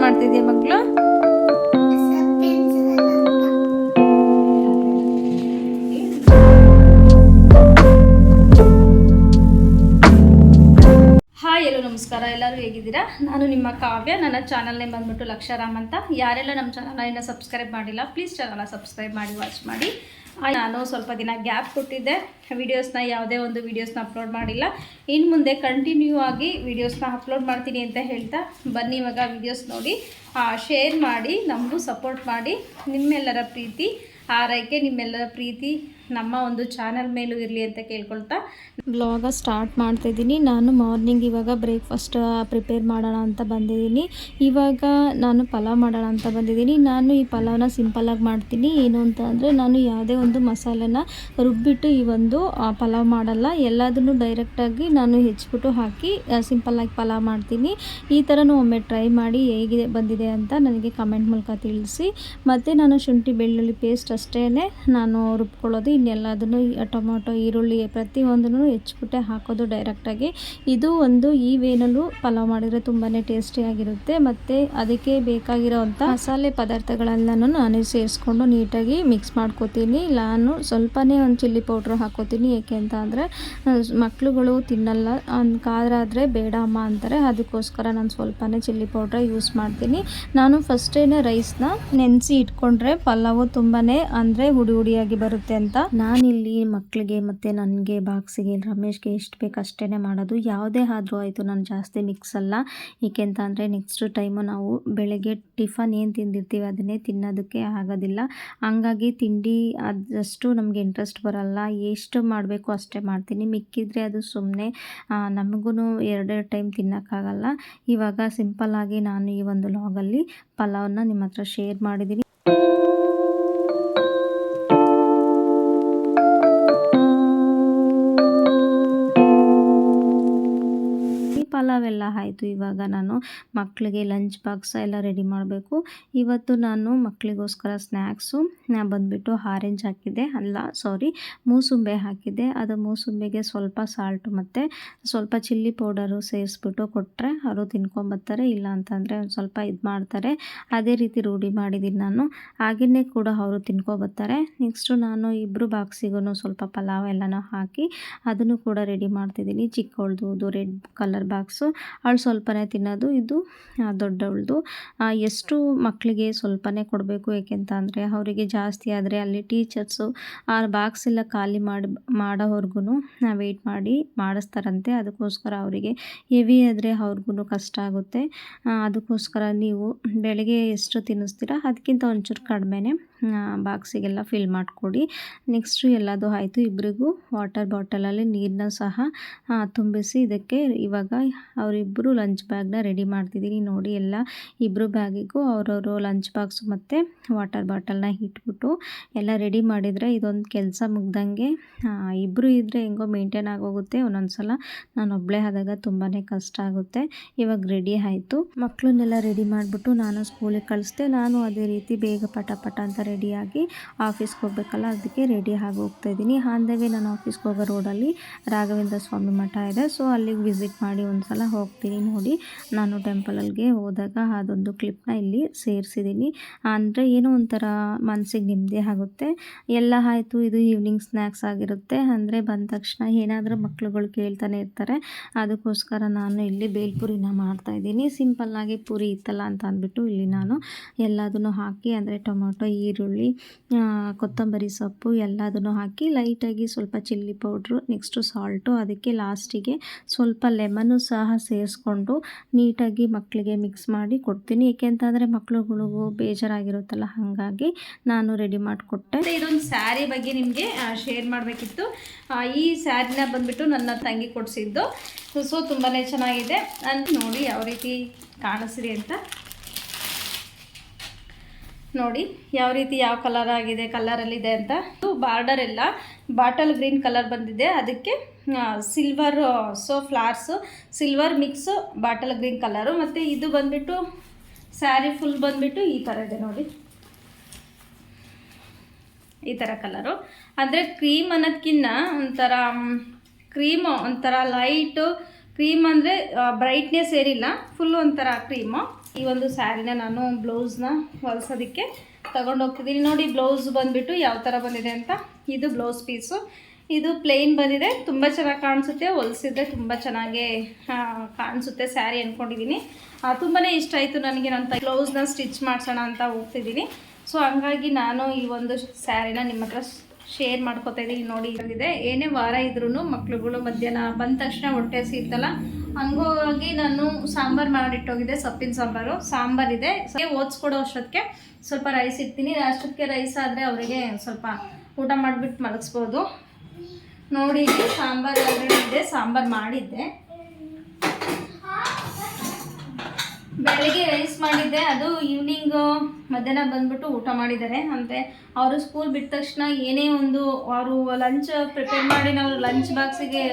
ಮಾಡ್ತಿದ್ಯಾ ಮಕ್ಕಳು? ಹಾಯ್, ಎಲ್ಲರೂ ನಮಸ್ಕಾರ. ಎಲ್ಲರೂ ಹೇಗಿದ್ದೀರಾ? ನಾನು ನಿಮ್ಮ ಕಾವ್ಯ. ನನ್ನ ಚಾನಲ್ ನೇಮ್ ಬಂದ್ಬಿಟ್ಟು ಲಕ್ಷರಾಮ್ ಅಂತ. ಯಾರೆಲ್ಲ ನಮ್ಮ ಚಾನಲ್ನ ಇನ್ನೂ ಸಬ್ಸ್ಕ್ರೈಬ್ ಮಾಡಿಲ್ಲ, ಪ್ಲೀಸ್ ಚಾನಲ್ನ ಸಬ್ಸ್ಕ್ರೈಬ್ ಮಾಡಿ ವಾಚ್ ಮಾಡಿ. ನಾನು ಸ್ವಲ್ಪ ದಿನ ಗ್ಯಾಪ್ ಕೊಟ್ಟಿದ್ದೆ, ಯಾವುದೇ ಒಂದು ವೀಡಿಯೋಸ್ನ ಅಪ್ಲೋಡ್ ಮಾಡಿಲ್ಲ. ಇನ್ನು ಮುಂದೆ ಕಂಟಿನ್ಯೂ ಆಗಿ ವೀಡಿಯೋಸ್ನ ಅಪ್ಲೋಡ್ ಮಾಡ್ತೀನಿ ಅಂತ ಹೇಳ್ತಾ ಬನ್ನಿ. ಇವಾಗ ವೀಡಿಯೋಸ್ ನೋಡಿ, ಶೇರ್ ಮಾಡಿ, ನಮಗೂ ಸಪೋರ್ಟ್ ಮಾಡಿ. ನಿಮ್ಮೆಲ್ಲರ ಪ್ರೀತಿ ಆರೈಕೆ, ನಿಮ್ಮೆಲ್ಲರ ಪ್ರೀತಿ ನಮ್ಮ ಒಂದು ಚಾನಲ್ ಮೇಲೂ ಇರಲಿ ಅಂತ ಕೇಳ್ಕೊಳ್ತಾ ಬ್ಲಾಗ ಸ್ಟಾರ್ಟ್ ಮಾಡ್ತಾಯಿದ್ದೀನಿ. ನಾನು ಮಾರ್ನಿಂಗ್ ಇವಾಗ ಬ್ರೇಕ್ಫಾಸ್ಟ್ ಪ್ರಿಪೇರ್ ಮಾಡೋಣ ಅಂತ ಬಂದಿದ್ದೀನಿ. ಇವಾಗ ನಾನು ಪಲಾವ್ ಮಾಡೋಣ ಅಂತ ಬಂದಿದ್ದೀನಿ. ನಾನು ಈ ಪಲಾವ್ನ ಸಿಂಪಲ್ಲಾಗಿ ಮಾಡ್ತೀನಿ. ಏನು ಅಂತ ಅಂದರೆ, ನಾನು ಯಾವುದೇ ಒಂದು ಮಸಾಲೆನ ರುಬ್ಬಿಟ್ಟು ಈ ಒಂದು ಪಲಾವ್ ಮಾಡಲ್ಲ. ಎಲ್ಲದನ್ನು ಡೈರೆಕ್ಟಾಗಿ ನಾನು ಹೆಚ್ಚಿಬಿಟ್ಟು ಹಾಕಿ ಸಿಂಪಲ್ಲಾಗಿ ಪಲಾವ್ ಮಾಡ್ತೀನಿ. ಈ ಥರನೂ ಒಮ್ಮೆ ಟ್ರೈ ಮಾಡಿ ಹೇಗೆ ಬಂದಿದೆ ಅಂತ ನನಗೆ ಕಮೆಂಟ್ ಮೂಲಕ ತಿಳಿಸಿ. ಮತ್ತು ನಾನು ಶುಂಠಿ ಬೆಳ್ಳುಳ್ಳಿ ಪೇಸ್ಟ್ ಅಷ್ಟೇ ನಾನು ರುಬ್ಕೊಳ್ಳೋದು. ಇನ್ನೆಲ್ಲದನ್ನು ಟೊಮೊಟೊ, ಈರುಳ್ಳಿ ಪ್ರತಿಯೊಂದನ್ನು ಹೆಚ್ಚಿಬಿಟ್ಟೆ ಹಾಕೋದು ಡೈರೆಕ್ಟಾಗಿ. ಇದು ಒಂದು ಈ ವೇನಲ್ಲೂ ಪಲಾವ್ ಮಾಡಿದರೆ ತುಂಬಾ ಟೇಸ್ಟಿಯಾಗಿರುತ್ತೆ. ಮತ್ತು ಅದಕ್ಕೆ ಬೇಕಾಗಿರೋವಂಥ ಮಸಾಲೆ ಪದಾರ್ಥಗಳೆಲ್ಲನೂ ನಾನು ಸೇರಿಸ್ಕೊಂಡು ನೀಟಾಗಿ ಮಿಕ್ಸ್ ಮಾಡ್ಕೋತೀನಿ. ನಾನು ಸ್ವಲ್ಪನೇ ಒಂದು ಚಿಲ್ಲಿ ಪೌಡ್ರ್ ಹಾಕೋತೀನಿ. ಏಕೆ ಅಂತ ಅಂದರೆ ಮಕ್ಕಳುಗಳು ತಿನ್ನಲ್ಲ, ಖಾರ ಆದರೆ ಬೇಡ ಅಮ್ಮ ಅಂತಾರೆ. ಅದಕ್ಕೋಸ್ಕರ ನಾನು ಸ್ವಲ್ಪನೇ ಚಿಲ್ಲಿ ಪೌಡ್ರ್ ಯೂಸ್ ಮಾಡ್ತೀನಿ. ನಾನು ಫಸ್ಟೇ ರೈಸ್ನ ನೆನೆಸಿ ಇಟ್ಕೊಂಡ್ರೆ ಪಲಾವು ತುಂಬಾ ಅಂದರೆ ಹುಡಿ ಹುಡಿಯಾಗಿ ಬರುತ್ತೆ ಅಂತ ನಾನಿಲ್ಲಿ ಮಕ್ಕಳಿಗೆ ಮತ್ತು ನನಗೆ ಬಾಕ್ಸಿಗೆ ರಮೇಶ್ಗೆ ಎಷ್ಟು ಬೇಕು ಅಷ್ಟೇ ಮಾಡೋದು. ಯಾವುದೇ ಆದರೂ ಆಯಿತು, ನಾನು ಜಾಸ್ತಿ ಮಿಕ್ಸಲ್ಲ. ಏಕೆ ಅಂತ ಅಂದರೆ ನೆಕ್ಸ್ಟ್ ಟೈಮು ನಾವು ಬೆಳಗ್ಗೆ ಟಿಫನ್ ಏನು ತಿಂದಿರ್ತೀವಿ ಅದನ್ನೇ ತಿನ್ನೋದಕ್ಕೆ ಆಗೋದಿಲ್ಲ. ಹಂಗಾಗಿ ತಿಂಡಿ ಅದಷ್ಟು ನಮಗೆ ಇಂಟ್ರೆಸ್ಟ್ ಬರೋಲ್ಲ. ಎಷ್ಟು ಮಾಡಬೇಕು ಅಷ್ಟೇ ಮಾಡ್ತೀನಿ. ಮಿಕ್ಕಿದ್ರೆ ಅದು ಸುಮ್ಮನೆ ನಮಗೂ ಎರಡೆರಡು ಟೈಮ್ ತಿನ್ನೋಕ್ಕಾಗಲ್ಲ. ಇವಾಗ ಸಿಂಪಲ್ಲಾಗಿ ನಾನು ಈ ಒಂದು ಲಾಗಲ್ಲಿ ಪಲಾವ್ನ ನಿಮ್ಮ ಹತ್ರ ಶೇರ್ ಮಾಡಿದ್ದೀನಿ. ಪಲಾವೆಲ್ಲ ಆಯಿತು. ಇವಾಗ ನಾನು ಮಕ್ಕಳಿಗೆ ಲಂಚ್ ಬಾಕ್ಸ್ ಎಲ್ಲ ರೆಡಿ ಮಾಡಬೇಕು. ಇವತ್ತು ನಾನು ಮಕ್ಕಳಿಗೋಸ್ಕರ ಸ್ನ್ಯಾಕ್ಸು ಬಂದುಬಿಟ್ಟು ಆರೆಂಜ್ ಹಾಕಿದ್ದೆ, ಮೂಸುಂಬೆ ಹಾಕಿದ್ದೆ. ಅದು ಮೂಸುಂಬೆಗೆ ಸ್ವಲ್ಪ ಸಾಲ್ಟು ಮತ್ತು ಸ್ವಲ್ಪ ಚಿಲ್ಲಿ ಪೌಡರು ಸೇರಿಸ್ಬಿಟ್ಟು ಕೊಟ್ಟರೆ ಅವರು ತಿನ್ಕೊಂಬರ್ತಾರೆ. ಇಲ್ಲ ಅಂತಂದರೆ ಒಂದು ಸ್ವಲ್ಪ ಇದು ಮಾಡ್ತಾರೆ. ಅದೇ ರೀತಿ ರೂಢಿ ಮಾಡಿದ್ದೀನಿ ನಾನು. ಹಾಗೆಯೇ ಕೂಡ ಅವರು ತಿನ್ಕೊಬರ್ತಾರೆ. ನೆಕ್ಸ್ಟು ನಾನು ಇಬ್ಬರು ಬಾಕ್ಸಿಗೂ ಸ್ವಲ್ಪ ಪಲಾವ್ ಎಲ್ಲನೂ ಹಾಕಿ ಅದನ್ನು ಕೂಡ ರೆಡಿ ಮಾಡ್ತಿದ್ದೀನಿ. ಚಿಕ್ಕವಳ್ದು ರೆಡ್ ಕಲರ್ ಬಾಕ್ಸು, ಅವಳು ಸ್ವಲ್ಪನೇ ತಿನ್ನೋದು, ಇದು ದೊಡ್ಡವಳ್ದು. ಎಷ್ಟು ಮಕ್ಕಳಿಗೆ ಸ್ವಲ್ಪನೇ ಕೊಡಬೇಕು. ಏಕೆಂತ ಅಂದರೆ ಅವರಿಗೆ ಜಾಸ್ತಿ ಆದರೆ ಅಲ್ಲಿ ಟೀಚರ್ಸು ಆ ಬಾಕ್ಸ್ ಎಲ್ಲ ಖಾಲಿ ಮಾಡೋವರೆಗೂ ವೆಯ್ಟ್ ಮಾಡಿ ಮಾಡಿಸ್ತಾರಂತೆ. ಅದಕ್ಕೋಸ್ಕರ ಅವರಿಗೆ ಹೆವಿ ಆದರೆ ಅವ್ರಿಗೂ ಕಷ್ಟ ಆಗುತ್ತೆ. ಅದಕ್ಕೋಸ್ಕರ ನೀವು ಬೆಳಗ್ಗೆ ಎಷ್ಟು ತಿನ್ನಿಸ್ತೀರಾ ಅದಕ್ಕಿಂತ ಒಂಚೂರು ಕಡಿಮೆನೇ ಬಾಕ್ಸಿಗೆಲ್ಲ ಫಿಲ್ ಮಾಡಿಕೊಡಿ. ನೆಕ್ಸ್ಟು ಎಲ್ಲದು ಆಯಿತು. ಇಬ್ಬರಿಗೂ ವಾಟರ್ ಬಾಟಲಲ್ಲಿ ನೀರನ್ನ ಸಹ ತುಂಬಿಸಿ ಇದಕ್ಕೆ ಇವಾಗ ಅವರಿಬ್ಬರು ಲಂಚ್ ಬ್ಯಾಗ್ನ ರೆಡಿ ಮಾಡ್ತಿದ್ದೀನಿ. ನೋಡಿ, ಎಲ್ಲ ಇಬ್ಬರು ಬ್ಯಾಗಿಗೂ ಅವರವರು ಲಂಚ್ ಬಾಕ್ಸು ಮತ್ತು ವಾಟರ್ ಬಾಟಲ್ನ ಇಟ್ಬಿಟ್ಟು ಎಲ್ಲ ರೆಡಿ ಮಾಡಿದರೆ ಇದೊಂದು ಕೆಲಸ ಮುಗ್ದಂಗೆ. ಇಬ್ಬರು ಇದ್ದರೆ ಹೆಂಗೋ ಮೇಂಟೈನ್ ಆಗೋಗುತ್ತೆ. ಒಂದೊಂದು ಸಲ ನಾನು ಒಬ್ಬಳೇ ಆದಾಗ ತುಂಬಾ ಕಷ್ಟ ಆಗುತ್ತೆ. ಇವಾಗ ರೆಡಿ ಆಯಿತು. ಮಕ್ಕಳನ್ನೆಲ್ಲ ರೆಡಿ ಮಾಡಿಬಿಟ್ಟು ನಾನು ಸ್ಕೂಲಿಗೆ ಕಳಿಸ್ದೆ. ನಾನು ಅದೇ ರೀತಿ ಬೇಗ ಪಟ ಅಂತ ರೆಡಿಯಾಗಿ ಆಫೀಸ್ಗೆ ಹೋಗಬೇಕಲ್ಲ, ಅದಕ್ಕೆ ರೆಡಿ ಆಗಿ ಹೋಗ್ತಾಯಿದ್ದೀನಿ. ಆನ್ ದ ವೇ ನಾನು ಆಫೀಸ್ಗೆ ಹೋಗೋ ರೋಡಲ್ಲಿ ರಾಘವೇಂದ್ರ ಸ್ವಾಮಿ ಮಠ ಇದೆ. ಸೊ ಅಲ್ಲಿಗೆ ವಿಸಿಟ್ ಮಾಡಿ ಒಂದು ಸಲ ಹೋಗ್ತೀನಿ. ನೋಡಿ, ನಾನು ಟೆಂಪಲಲ್ಲಿಗೆ ಹೋದಾಗ ಅದೊಂದು ಕ್ಲಿಪ್ನ ಇಲ್ಲಿ ಸೇರಿಸಿದ್ದೀನಿ. ಅಂದರೆ ಏನೋ ಒಂಥರ ಮನಸ್ಸಿಗೆ ನೆಮ್ಮದಿ ಆಗುತ್ತೆ. ಎಲ್ಲ ಆಯಿತು. ಇದು ಈವ್ನಿಂಗ್ ಸ್ನ್ಯಾಕ್ಸ್ ಆಗಿರುತ್ತೆ. ಅಂದರೆ ಬಂದ ತಕ್ಷಣ ಏನಾದರೂ ಮಕ್ಕಳುಗಳು ಕೇಳ್ತಾನೆ ಇರ್ತಾರೆ. ಅದಕ್ಕೋಸ್ಕರ ನಾನು ಇಲ್ಲಿ ಬೇಲ್ಪುರಿನ ಮಾಡ್ತಾಯಿದ್ದೀನಿ. ಸಿಂಪಲ್ಲಾಗಿ ಪೂರಿ ಇತ್ತಲ್ಲ ಅಂತ ಅಂದ್ಬಿಟ್ಟು ಇಲ್ಲಿ ನಾನು ಎಲ್ಲದನ್ನು ಹಾಕಿ, ಅಂದರೆ ಟೊಮೊಟೊ, ಈರುಳ್ಳಿ, ಕೊತ್ತಂಬರಿ ಸೊಪ್ಪು ಎಲ್ಲದನ್ನು ಹಾಕಿ ಲೈಟಾಗಿ ಸ್ವಲ್ಪ ಚಿಲ್ಲಿ ಪೌಡ್ರು, ನೆಕ್ಸ್ಟು ಸಾಲ್ಟು, ಅದಕ್ಕೆ ಲಾಸ್ಟಿಗೆ ಸ್ವಲ್ಪ ಲೆಮನ್ನು ಸಹ ಸೇರಿಸ್ಕೊಂಡು ನೀಟಾಗಿ ಮಕ್ಕಳಿಗೆ ಮಿಕ್ಸ್ ಮಾಡಿ ಕೊಡ್ತೀನಿ. ಏಕೆಂತಂದರೆ ಮಕ್ಕಳುಗಳಿಗೂ ಬೇಜಾರಾಗಿರುತ್ತಲ್ಲ, ಹಾಗಾಗಿ ನಾನು ರೆಡಿ ಮಾಡಿಕೊಟ್ಟೆ. ಇದೊಂದು ಸ್ಯಾರಿ ಬಗ್ಗೆ ನಿಮಗೆ ಶೇರ್ ಮಾಡಬೇಕಿತ್ತು. ಈ ಸ್ಯಾರಿನ ಬಂದುಬಿಟ್ಟು ನನ್ನ ತಂಗಿ ಕೊಡಿಸಿದ್ದು. ಸೊ ತುಂಬಾ ಚೆನ್ನಾಗಿದೆ ಅಂತ ನೋಡಿ ಯಾವ ರೀತಿ ಕಾಣಿಸ್ರಿ ಅಂತ ನೋಡಿ, ಯಾವ ರೀತಿ ಯಾವ ಕಲರ್ ಆಗಿದೆ, ಕಲರಲ್ಲಿದೆ ಅಂತ. ಬಾರ್ಡರ್ ಎಲ್ಲ ಬಾಟಲ್ ಗ್ರೀನ್ ಕಲರ್ ಬಂದಿದೆ. ಅದಕ್ಕೆ silver flowers silver mix bottle green colour. ಮತ್ತು ಇದು ಬಂದುಬಿಟ್ಟು ಸ್ಯಾರಿ ಫುಲ್ ಬಂದುಬಿಟ್ಟು ಈ ಥರ ಇದೆ ನೋಡಿ, ಈ ಥರ ಕಲರು. ಅಂದರೆ ಕ್ರೀಮ್ ಅನ್ನೋದಕ್ಕಿಂತ ಒಂಥರ ಲೈಟು ಕ್ರೀಮ್, ಅಂದರೆ ಬ್ರೈಟ್ನೆಸ್ ಏನಿಲ್ಲ, ಫುಲ್ಲು ಒಂಥರ ಕ್ರೀಮು. ಈ ಒಂದು ಸ್ಯಾರಿನ ನಾನು ಬ್ಲೌಸ್ನ ಹೊಲ್ಸೋದಕ್ಕೆ ತಗೊಂಡೋಗ್ತಿದ್ದೀನಿ. ನೋಡಿ ಬ್ಲೌಸ್ ಬಂದುಬಿಟ್ಟು ಯಾವ ಥರ ಬಂದಿದೆ ಅಂತ. ಇದು ಬ್ಲೌಸ್ ಪೀಸು, ಇದು ಪ್ಲೇನ್ ಬಂದಿದೆ. ತುಂಬ ಚೆನ್ನಾಗಿ ಕಾಣಿಸುತ್ತೆ, ಹೊಲಿಸಿದ್ರೆ ತುಂಬ ಚೆನ್ನಾಗೇ ಕಾಣಿಸುತ್ತೆ ಸ್ಯಾರಿ ಅಂದ್ಕೊಂಡಿದ್ದೀನಿ. ತುಂಬಾ ಇಷ್ಟ ಆಯಿತು ನನಗೆ. ನನ್ನ ಬ್ಲೌಸ್ನ ಸ್ಟಿಚ್ ಮಾಡಿಸೋಣ ಅಂತ ಹೋಗ್ತಿದ್ದೀನಿ. ಸೊ ಹಂಗಾಗಿ ನಾನು ಈ ಒಂದು ಸ್ಯಾರಿನ ನಿಮ್ಮ ಹತ್ರ ಶೇರ್ ಮಾಡ್ಕೊತಾ ಇದ್ದೀನಿ. ನೋಡಿ ಇದೆ, ಏನೇ ವಾರ ಇದ್ರೂ ಮಕ್ಳುಗಳು ಮಧ್ಯಾಹ್ನ ಬಂದ ತಕ್ಷಣ ಹೊಟ್ಟೆ ಸಿಗ್ತಲ್ಲ, ಹಂಗಾಗಿ ನಾನು ಸಾಂಬಾರು ಮಾಡಿಟ್ಟೋಗಿದೆ. ಸೊಪ್ಪಿನ ಸಾಂಬಾರಿದೆ. ಓದಿಸ್ಕೊಡೋ ಅಷ್ಟೊತ್ತಿಗೆ ಸ್ವಲ್ಪ ರೈಸ್ ಇಡ್ತೀನಿ. ಅಷ್ಟೊತ್ತಿಗೆ ರೈಸ್ ಆದರೆ ಅವರಿಗೆ ಸ್ವಲ್ಪ ಊಟ ಮಾಡಿಬಿಟ್ಟು ಮಲಗಿಸ್ಬೋದು. ನೋಡಿ ಸಾಂಬಾರು ಆಲ್ರೆಡಿ ಇದೆ, ಸಾಂಬಾರು ಮಾಡಿದ್ದೆ. ಬೆಳಗ್ಗೆ ರೈಸ್ ಮಾಡಿದ್ದೆ, ಅದು ಈವ್ನಿಂಗು ಮಧ್ಯಾಹ್ನ ಬಂದುಬಿಟ್ಟು ಊಟ ಮಾಡಿದ್ದಾರೆ. ಅಂದರೆ ಅವರು ಸ್ಕೂಲ್ ಬಿಟ್ಟ ತಕ್ಷಣ ಏನೇ ಒಂದು ಅವರು ಲಂಚ್ ಪ್ರಿಪೇರ್ ಮಾಡಿ ನಾವು ಲಂಚ್ ಬಾಕ್ಸಿಗೆ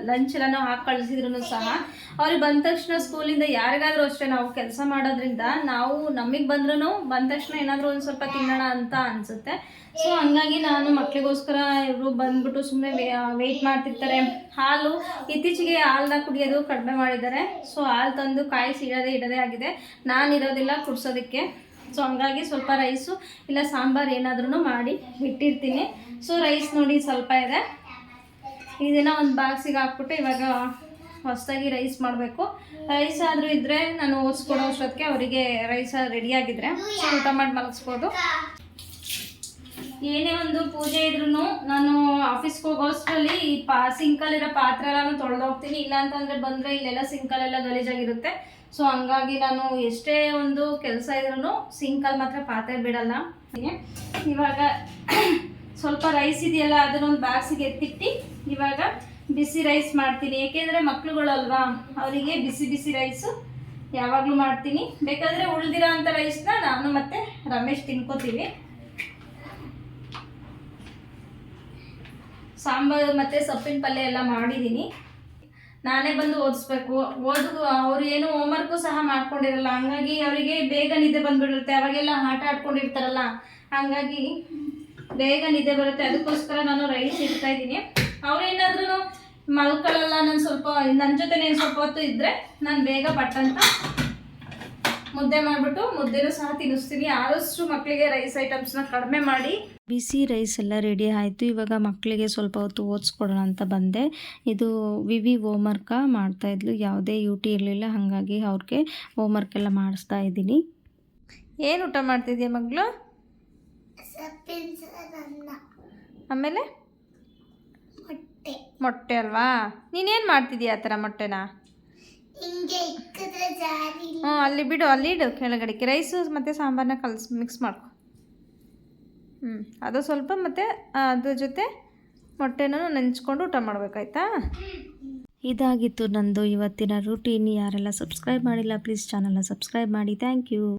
ಲಂಚ್ ಎಲ್ಲ ಹಾಕಿ ಕಳಿಸಿದ್ರು ಸಹ ಅವ್ರಿಗೆ ಬಂದ ತಕ್ಷಣ ಸ್ಕೂಲಿಂದ ಯಾರಿಗಾದರೂ ಅಷ್ಟೇ, ನಾವು ಕೆಲಸ ಮಾಡೋದ್ರಿಂದ ನಾವು ನಮಗೆ ಬಂದ ತಕ್ಷಣ ಏನಾದರೂ ಒಂದು ಸ್ವಲ್ಪ ತಿನ್ನೋಣ ಅಂತ ಅನಿಸುತ್ತೆ. ಸೊ ಹಂಗಾಗಿ ನಾನು ಮಕ್ಕಳಿಗೋಸ್ಕರ ಇವರು ಬಂದ್ಬಿಟ್ಟು ಸುಮ್ಮನೆ ವೆಯ್ಟ್ ಮಾಡ್ತಿರ್ತಾರೆ. ಹಾಲು ಇತ್ತೀಚೆಗೆ ಹಾಲನ್ನ ಕುಡಿಯೋದು ಕಡಿಮೆ ಮಾಡಿದ್ದಾರೆ. ಸೊ ಹಾಲು ತಂದು ಕಾಯಿಸಿ ಇಡೋದೇ ಆಗಿದೆ. ನಾನು ಇರೋದಿಲ್ಲ ಕುಡಿಸೋದಕ್ಕೆ. ಸೊ ಹಂಗಾಗಿ ಸ್ವಲ್ಪ ರೈಸು ಇಲ್ಲ ಸಾಂಬಾರು ಏನಾದ್ರೂ ಮಾಡಿ ಇಟ್ಟಿರ್ತೀನಿ. ಸೊ ರೈಸ್ ನೋಡಿ ಸ್ವಲ್ಪ ಇದೆ, ಇದನ್ನು ಒಂದು ಬಾಕ್ಸಿಗೆ ಹಾಕ್ಬಿಟ್ಟು ಇವಾಗ ಹೊಸದಾಗಿ ರೈಸ್ ಮಾಡಬೇಕು. ರೈಸ್ ಆದರೂ ಇದ್ದರೆ ನಾನು ಓದಿಸ್ಕೊಡೋ ಅಷ್ಟೊತ್ತಿಗೆ ಅವರಿಗೆ ರೈಸ್ ರೆಡಿಯಾಗಿದ್ದರೆ ಸೊ ಊಟ ಮಾಡಿ ಮಲಗಿಸ್ಬೋದು. ಏನೇ ಒಂದು ಪೂಜೆ ಇದ್ರೂ ನಾನು ಆಫೀಸ್ಗೆ ಹೋಗೋಷ್ಟರಲ್ಲಿ ಈ ಸಿಂಕಲ್ಲಿರೋ ಪಾತ್ರೆ ಎಲ್ಲನೂ ತೊಳೆದೋಗ್ತೀನಿ. ಇಲ್ಲ ಅಂತಂದರೆ ಬಂದರೆ ಇಲ್ಲೆಲ್ಲ ಸಿಂಕಲ್ಲೆಲ್ಲ ಗಲೀಜಾಗಿರುತ್ತೆ. ಸೊ ಹಂಗಾಗಿ ನಾನು ಎಷ್ಟೇ ಒಂದು ಕೆಲಸ ಇದ್ರೂ ಸಿಂಕಲ್ಲಿ ಮಾತ್ರ ಪಾತ್ರೆ ಬಿಡಲ್ಲ. ಇವಾಗ ಸ್ವಲ್ಪ ರೈಸ್ ಇದೆಯಲ್ಲ ಅದನ್ನೊಂದು ಬಾಕ್ಸಿಗೆ ಎತ್ತಿಟ್ಟು ಇವಾಗ ಬಿಸಿ ರೈಸ್ ಮಾಡ್ತೀನಿ. ಏಕೆಂದರೆ ಮಕ್ಳುಗಳಲ್ವಾ, ಅವರಿಗೆ ಬಿಸಿ ರೈಸು ಯಾವಾಗಲೂ ಮಾಡ್ತೀನಿ. ಬೇಕಾದರೆ ಉಳಿದಿರೋ ಅಂಥ ರೈಸ್ನ ನಾನು ಮತ್ತು ರಮೇಶ್ ತಿನ್ಕೋತೀವಿ. ಸಾಂಬಾರು ಮತ್ತು ಸೊಪ್ಪಿನ ಪಲ್ಯ ಎಲ್ಲ ಮಾಡಿದ್ದೀನಿ. ನಾನೇ ಬಂದು ಓದಿಸ್ಬೇಕು. ಅವರು ಏನು ಹೋಮ್ವರ್ಕು ಸಹ ಮಾಡ್ಕೊಂಡಿರಲ್ಲ. ಹಂಗಾಗಿ ಅವರಿಗೆ ಬೇಗ ನಿದ್ದೆ ಬಂದುಬಿಡುತ್ತೆ. ಅವಾಗೆಲ್ಲ ಆಟ ಆಡ್ಕೊಂಡಿರ್ತಾರಲ್ಲ, ಹಾಗಾಗಿ ಬೇಗ ನಿದ್ದೆ ಬರುತ್ತೆ. ಅದಕ್ಕೋಸ್ಕರ ನಾನು ರೈಸ್ ಇಡ್ತಾಯಿದ್ದೀನಿ. ಅವ್ರೇನಾದ್ರೂ ಮಲ್ಕೊಳ್ಳಲ್ಲ, ನನ್ನ ಜೊತೆನೇ ಸ್ವಲ್ಪ ಹೊತ್ತು ಇದ್ದರೆ ನಾನು ಬೇಗ ಪಟ್ಟಂತ ಮುದ್ದೆ ಮಾಡಿಬಿಟ್ಟು ಮುದ್ದೆನೂ ಸಹ ತಿನ್ನಿಸ್ತೀನಿ. ಆದಷ್ಟು ಮಕ್ಕಳಿಗೆ ರೈಸ್ ಐಟಮ್ಸ್ನ ಕಡಿಮೆ ಮಾಡಿ. ಬಿಸಿ ರೈಸ್ ಎಲ್ಲ ರೆಡಿ ಆಯಿತು. ಇವಾಗ ಮಕ್ಕಳಿಗೆ ಸ್ವಲ್ಪ ಹೊತ್ತು ಓದಿಸ್ಕೊಡೋಣ ಅಂತ ಬಂದೆ. ಇದು ವಿವಿ ಹೋಮ್ವರ್ಕ ಮಾಡ್ತಾಯಿದ್ಲು, ಯಾವುದೇ ಯೂಟಿ ಇರಲಿಲ್ಲ. ಹಾಗಾಗಿ ಅವ್ರಿಗೆ ಹೋಮ್ವರ್ಕ್ ಎಲ್ಲ ಮಾಡಿಸ್ತಾ ಇದ್ದೀನಿ. ಏನು ಊಟ ಮಾಡ್ತಿದ್ಯಾ ಮಗಳು? ಆಮೇಲೆ ಮೊಟ್ಟೆ ಅಲ್ವಾ? ನೀನೇನು ಮಾಡ್ತಿದ್ಯಾ ಆ ಥರ ಮೊಟ್ಟೆನ? ಅಲ್ಲಿ ಬಿಡು, ಅಲ್ಲಿ ಇಡು ಕೆಳಗಡೆಗೆ. ರೈಸು ಮತ್ತು ಸಾಂಬಾರನ್ನ ಮಿಕ್ಸ್ ಮಾಡ್ಕೊ. ಅದು ಸ್ವಲ್ಪ ಮತ್ತು ಅದ್ರ ಜೊತೆ ಮೊಟ್ಟೆನೂ ನೆಂಚ್ಕೊಂಡು ಊಟ ಮಾಡಬೇಕಾಯ್ತಾ? ಇದಾಗಿತ್ತು ನಂದು ಇವತ್ತಿನ ರೂಟೀನ್. ಯಾರೆಲ್ಲ ಸಬ್ಸ್ಕ್ರೈಬ್ ಮಾಡಿಲ್ಲ ಪ್ಲೀಸ್ ಚಾನಲ್ನ ಸಬ್ಸ್ಕ್ರೈಬ್ ಮಾಡಿ. Thank you.